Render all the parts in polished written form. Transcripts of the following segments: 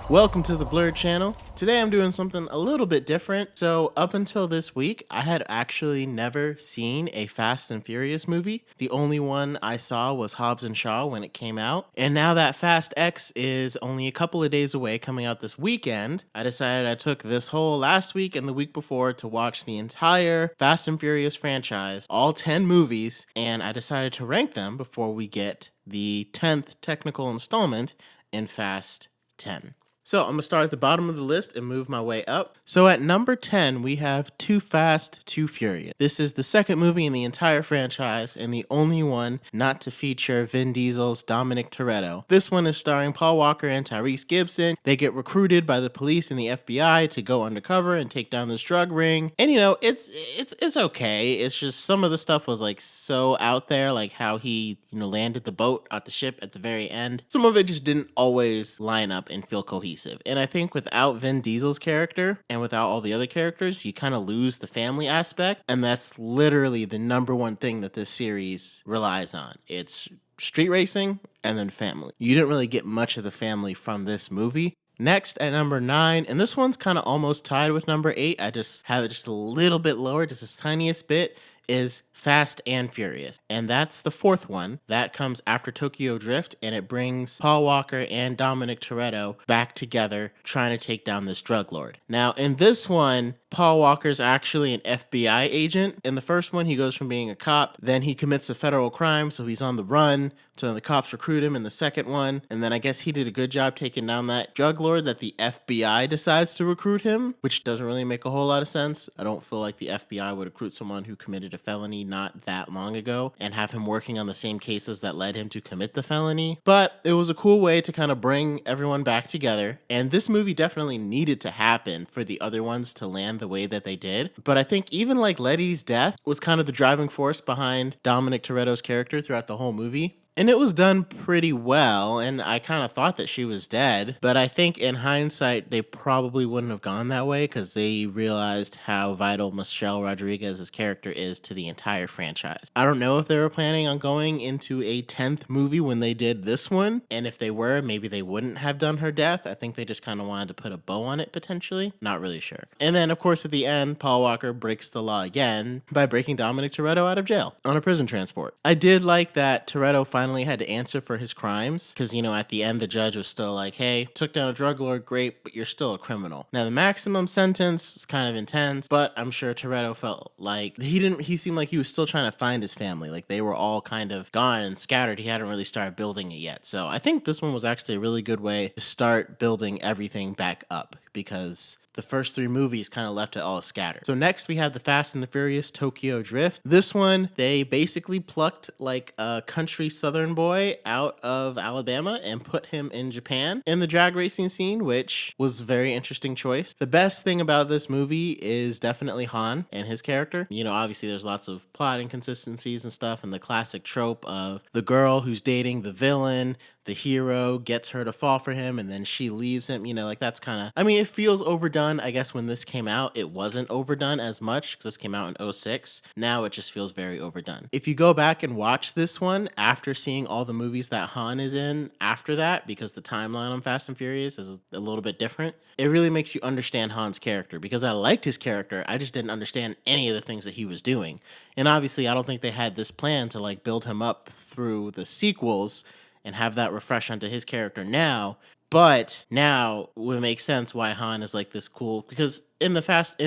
Welcome to the Blurred channel. Today I'm doing something a little bit different. So up until this week, I had actually never seen a Fast and Furious movie. The only one I saw was Hobbs and Shaw when it came out. And now that Fast X is only a couple of days away, coming out this weekend, I decided I took this whole last week and the week before to watch the entire Fast and Furious franchise, all 10 movies, and I decided to rank them before we get the 10th technical installment in Fast 10. So I'm going to start at the bottom of the list and move my way up. So at number 10, we have Too Fast, Too Furious. This is the second movie in the entire franchise and the only one not to feature Vin Diesel's Dominic Toretto. This one is starring Paul Walker and Tyrese Gibson. They get recruited by the police and the FBI to go undercover and take down this drug ring. And you know, it's okay. It's just some of the stuff was like so out there, like how he, landed the boat at the ship at the very end. Some of it just didn't always line up and feel cohesive. And I think without Vin Diesel's character and without all the other characters, you kind of lose the family aspect. And that's literally the number one thing that this series relies on. It's street racing and then family. You didn't really get much of the family from this movie. Next at number 9, and this one's kind of almost tied with number 8. I just have it just a little bit lower, just the tiniest bit, is Fast and Furious. And that's the fourth one. That comes after Tokyo Drift, and it brings Paul Walker and Dominic Toretto back together trying to take down this drug lord. Now, in this one, Paul Walker's actually an FBI agent. In the first one, he goes from being a cop, then he commits a federal crime, so he's on the run. So the cops recruit him in the second one, and then I guess he did a good job taking down that drug lord that the FBI decides to recruit him, which doesn't really make a whole lot of sense. I don't feel like the FBI would recruit someone who committed a felony not that long ago and have him working on the same cases that led him to commit the felony. But it was a cool way to kind of bring everyone back together, and this movie definitely needed to happen for the other ones to land the way that they did. But I think even like Letty's death was kind of the driving force behind Dominic Toretto's character throughout the whole movie. And it was done pretty well, and I kind of thought that she was dead, but I think in hindsight, they probably wouldn't have gone that way because they realized how vital Michelle Rodriguez's character is to the entire franchise. I don't know if they were planning on going into a 10th movie when they did this one, and if they were, maybe they wouldn't have done her death. I think they just kind of wanted to put a bow on it, potentially. Not really sure. And then, of course, at the end, Paul Walker breaks the law again by breaking Dominic Toretto out of jail on a prison transport. I did like that Toretto finally had to answer for his crimes because, at the end, the judge was still like, hey, took down a drug lord, great, but you're still a criminal. Now, the maximum sentence is kind of intense, but I'm sure Toretto felt like he seemed like he was still trying to find his family. Like they were all kind of gone and scattered. He hadn't really started building it yet. So I think this one was actually a really good way to start building everything back up because the first 3 movies kind of left it all scattered. So next we have the Fast and the Furious Tokyo Drift. This one, they basically plucked like a country southern boy out of Alabama and put him in Japan in the drag racing scene, which was a very interesting choice. The best thing about this movie is definitely Han and his character. Obviously there's lots of plot inconsistencies and stuff, and the classic trope of the girl who's dating the villain, the hero gets her to fall for him and then she leaves him, that's kind of, it feels overdone. I guess when this came out, it wasn't overdone as much because this came out in 2006. Now it just feels very overdone. If you go back and watch this one after seeing all the movies that Han is in after that, because the timeline on Fast and Furious is a little bit different, it really makes you understand Han's character because I liked his character. I just didn't understand any of the things that he was doing. And obviously I don't think they had this plan to like build him up through the sequels and have that refresh onto his character now. But now it would make sense why Han is like this cool, because in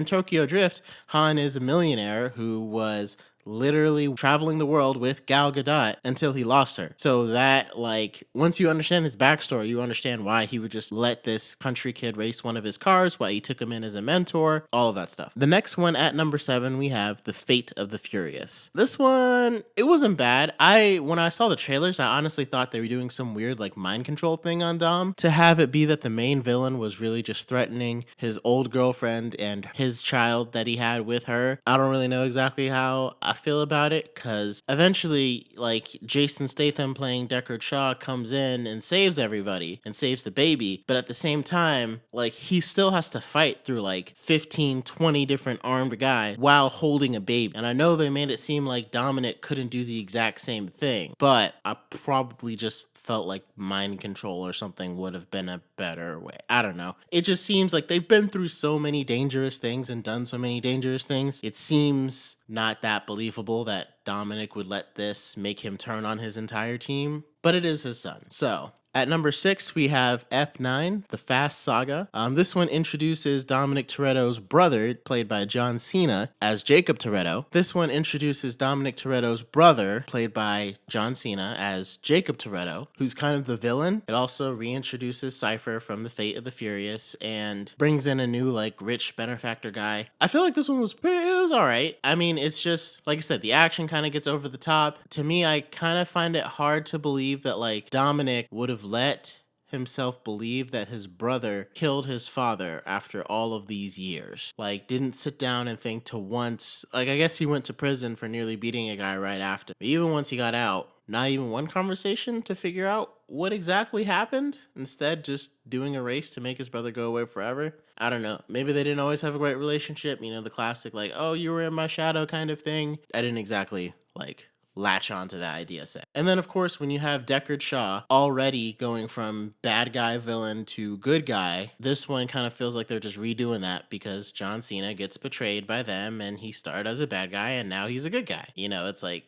Tokyo Drift, Han is a millionaire who was literally traveling the world with Gal Gadot until he lost her. So that, like, once you understand his backstory, you understand why he would just let this country kid race one of his cars, why he took him in as a mentor, all of that stuff. The next one at number 7, we have The Fate of the Furious. This one, it wasn't bad. When I saw the trailers, I honestly thought they were doing some weird, like, mind control thing on Dom. To have it be that the main villain was really just threatening his old girlfriend and his child that he had with her. I don't really know exactly how I feel about it, because eventually, like, Jason Statham playing Deckard Shaw comes in and saves everybody and saves the baby, but at the same time, like, he still has to fight through like 15, 20 different armed guys while holding a baby. And I know they made it seem like Dominic couldn't do the exact same thing, but I probably just felt like mind control or something would have been a better way. I don't know. It just seems like they've been through so many dangerous things and done so many dangerous things. It seems not that believable that Dominic would let this make him turn on his entire team, but it is his son. So at number 6, we have F9, The Fast Saga. This one introduces Dominic Toretto's brother, played by John Cena, as Jacob Toretto. This one introduces Dominic Toretto's brother, played by John Cena, as Jacob Toretto, who's kind of the villain. It also reintroduces Cypher from The Fate of the Furious and brings in a new, like, rich benefactor guy. I feel like this one was all right. I mean, it's just, like I said, the action kind of gets over the top. To me, I kind of find it hard to believe that, like, Dominic would have let himself believe that his brother killed his father after all of these years. Like, didn't sit down and think to once, like, I guess he went to prison for nearly beating a guy right after. But even once he got out, not even one conversation to figure out what exactly happened. Instead, just doing a race to make his brother go away forever. I don't know. Maybe they didn't always have a great relationship. You know, the classic, like, oh, you were in my shadow kind of thing. I didn't exactly, like, latch onto that idea set. And then, of course, when you have Deckard Shaw already going from bad guy villain to good guy, this one kind of feels like they're just redoing that because John Cena gets betrayed by them and he started as a bad guy and now he's a good guy. You know, it's like,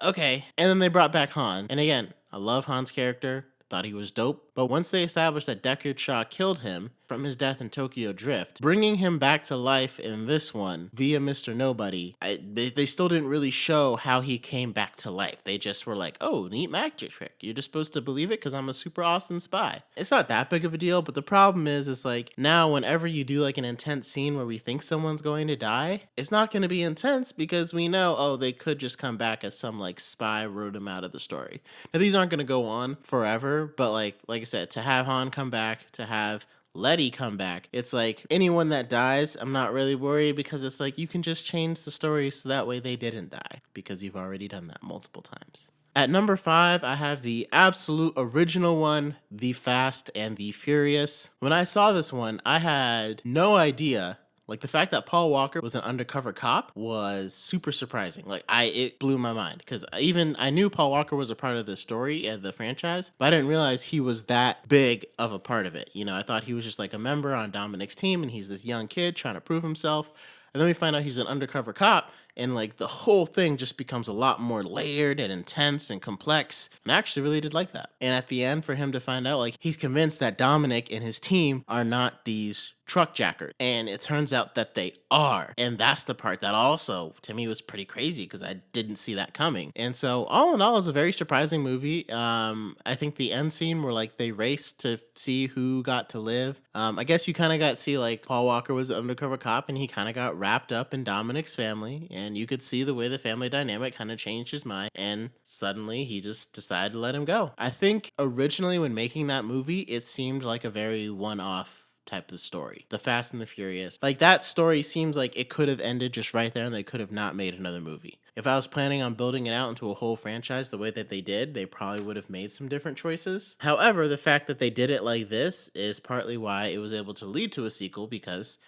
okay. And then they brought back Han. And again, I love Han's character. Thought he was dope. But once they established that Deckard Shaw killed him from his death in Tokyo Drift, bringing him back to life in this one via Mr. Nobody, they still didn't really show how he came back to life. They just were like, oh, neat magic trick. You're just supposed to believe it because I'm a super awesome spy. It's not that big of a deal, but the problem is like now whenever you do like an intense scene where we think someone's going to die, it's not going to be intense because we know, oh, they could just come back as some like spy wrote him out of the story. Now these aren't going to go on forever, but like I said, to have Han come back, to have Letty come back, it's like anyone that dies, I'm not really worried because it's like you can just change the story so that way they didn't die because you've already done that multiple times. At number 5, I have the absolute original one, The Fast and the Furious. When I saw this one, I had no idea. Like, the fact that Paul Walker was an undercover cop was super surprising. Like, it blew my mind because I knew Paul Walker was a part of the story and the franchise, but I didn't realize he was that big of a part of it. You know, I thought he was just like a member on Dominic's team and he's this young kid trying to prove himself. And then we find out he's an undercover cop, and like the whole thing just becomes a lot more layered and intense and complex. And I actually really did like that. And at the end, for him to find out, like, he's convinced that Dominic and his team are not these truck jackers. And it turns out that they are. And that's the part that also, to me, was pretty crazy because I didn't see that coming. And so, all in all, it was a very surprising movie. I think the end scene where, like, they raced to see who got to live. I guess you kind of got to see, like, Paul Walker was an undercover cop and he kind of got wrapped up in Dominic's family. And you could see the way the family dynamic kind of changed his mind. And suddenly he just decided to let him go. I think originally when making that movie, it seemed like a very one-off type of story. The Fast and the Furious. Like, that story seems like it could have ended just right there and they could have not made another movie. If I was planning on building it out into a whole franchise the way that they did, they probably would have made some different choices. However, the fact that they did it like this is partly why it was able to lead to a sequel because,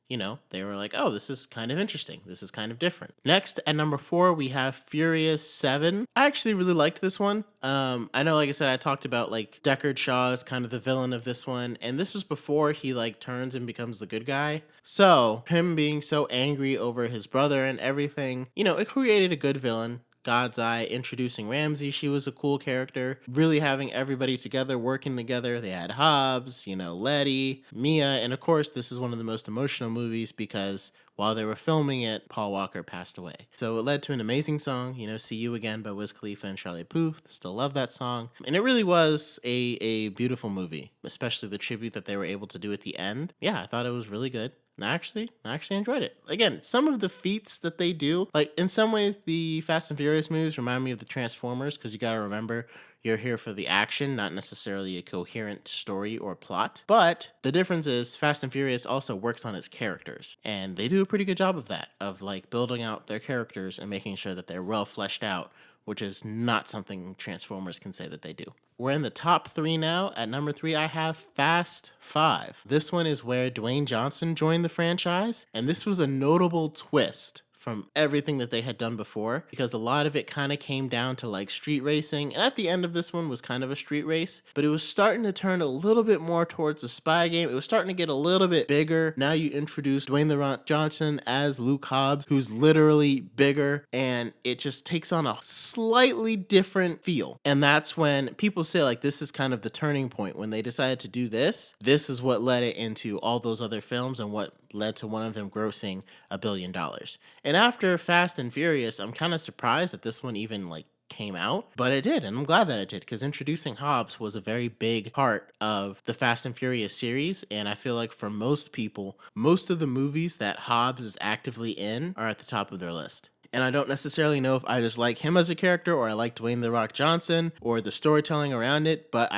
you know, they were like, oh, this is kind of interesting. This is kind of different. Next, at number 4, we have Furious 7. I actually really liked this one. I know, like I said, I talked about, like, Deckard Shaw is kind of the villain of this one. And this is before he, like, turns and becomes the good guy. So, him being so angry over his brother and everything, you know, it created a good villain. God's Eye introducing Ramsey, she was a cool character. Really having everybody together, working together. They had Hobbs, you know, Letty, Mia, and of course, this is one of the most emotional movies because while they were filming it, Paul Walker passed away. So it led to an amazing song, you know, See You Again by Wiz Khalifa and Charlie Puth. Still love that song. And it really was a beautiful movie, especially the tribute that they were able to do at the end. Yeah, I thought it was really good. I actually enjoyed it. Again, some of the feats that they do, like in some ways, the Fast and Furious movies remind me of the Transformers because you got to remember you're here for the action, not necessarily a coherent story or plot. But the difference is Fast and Furious also works on its characters, and they do a pretty good job of that, of like building out their characters and making sure that they're well fleshed out, which is not something Transformers can say that they do. We're in the top 3 now. At number 3, I have Fast 5. This one is where Dwayne Johnson joined the franchise, and this was a notable twist from everything that they had done before, because a lot of it kind of came down to like street racing. And at the end of this one was kind of a street race, but it was starting to turn a little bit more towards a spy game. It was starting to get a little bit bigger. Now you introduce Dwayne "The Rock" Johnson as Luke Hobbs, who's literally bigger, and it just takes on a slightly different feel. And that's when people say like this is kind of the turning point. When they decided to do this is what led it into all those other films and what led to one of them grossing $1 billion. And after Fast and Furious, I'm kind of surprised that this one even like came out, but it did, and I'm glad that it did, because introducing Hobbs was a very big part of the Fast and Furious series. And I feel like for most people, most of the movies that Hobbs is actively in are at the top of their list. And I don't necessarily know if I just like him as a character or I like Dwayne "The Rock" Johnson or the storytelling around it, but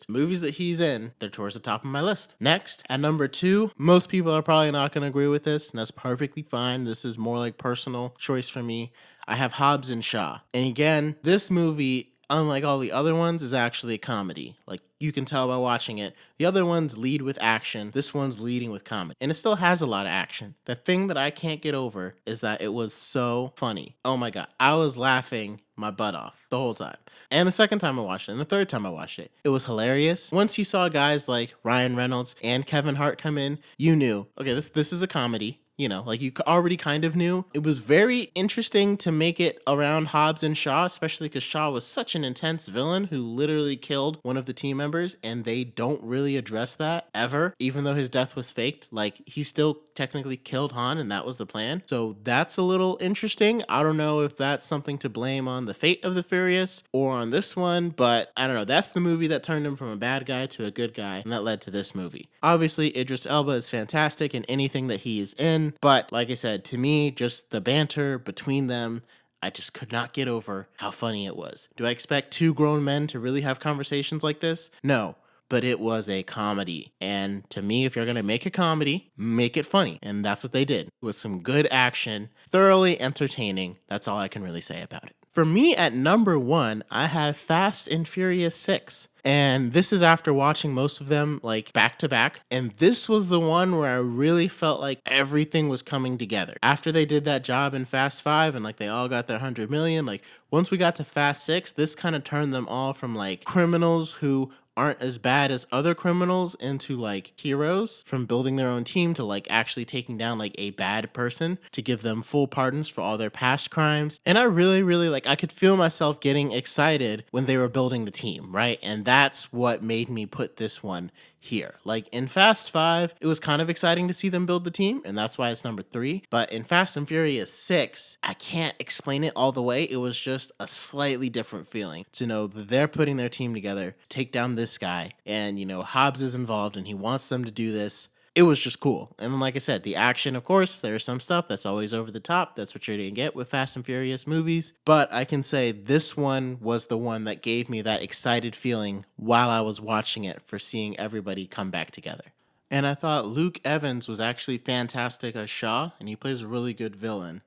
movies that he's in, they're towards the top of my list. Next, at number 2, most people are probably not going to agree with this, and that's perfectly fine. This is more like personal choice for me. I have Hobbs and Shaw. And again, this movie, unlike all the other ones, is actually a comedy. Like, you can tell by watching it. The other ones lead with action. This one's leading with comedy. And it still has a lot of action. The thing that I can't get over is that it was so funny. Oh my God. I was laughing my butt off the whole time. And the second time I watched it, and the third time I watched it, it was hilarious. Once you saw guys like Ryan Reynolds and Kevin Hart come in, you knew, okay, this is a comedy. You know, like you already kind of knew. It was very interesting to make it around Hobbs and Shaw, especially because Shaw was such an intense villain who literally killed one of the team members, and they don't really address that ever, even though his death was faked. Like, he still technically killed Han, and that was the plan. So that's a little interesting. I don't know if that's something to blame on the Fate of the Furious or on this one, but I don't know. That's the movie that turned him from a bad guy to a good guy, and that led to this movie. Obviously, Idris Elba is fantastic in anything that he is in. But like I said, to me, just the banter between them, I just could not get over how funny it was. Do I expect 2 grown men to really have conversations like this? No, but it was a comedy. And to me, if you're going to make a comedy, make it funny. And that's what they did with some good action, thoroughly entertaining. That's all I can really say about it. For me, at number 1, I have Fast and Furious 6. And this is after watching most of them like back to back. And this was the one where I really felt like everything was coming together. After they did that job in Fast 5 and like they all got their 100 million, like once we got to Fast 6, this kind of turned them all from like criminals who aren't as bad as other criminals into like heroes, from building their own team to like actually taking down like a bad person to give them full pardons for all their past crimes. And I really like, I could feel myself getting excited when they were building the team, right? And that's what made me put this one here. Like in Fast 5, it was kind of exciting to see them build the team, and that's why it's number 3. But in Fast and Furious 6, I can't explain it all the way. It was just a slightly different feeling to know that they're putting their team together, take down this guy, and you know, Hobbs is involved and he wants them to do this. It was just cool. And then, like I said, the action, of course, there's some stuff that's always over the top. That's what you're going to get with Fast and Furious movies. But I can say this one was the one that gave me that excited feeling while I was watching it for seeing everybody come back together. And I thought Luke Evans was actually fantastic as Shaw, and he plays a really good villain.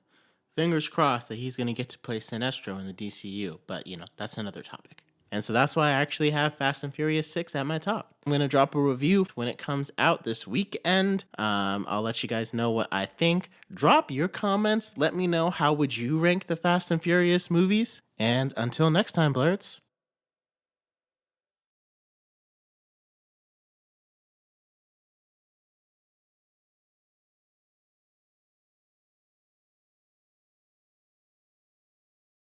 Fingers crossed that he's going to get to play Sinestro in the DCU, but, you know, that's another topic. And so that's why I actually have Fast and Furious 6 at my top. I'm going to drop a review when it comes out this weekend. I'll let you guys know what I think. Drop your comments. Let me know how would you rank the Fast and Furious movies. And until next time, Blurts.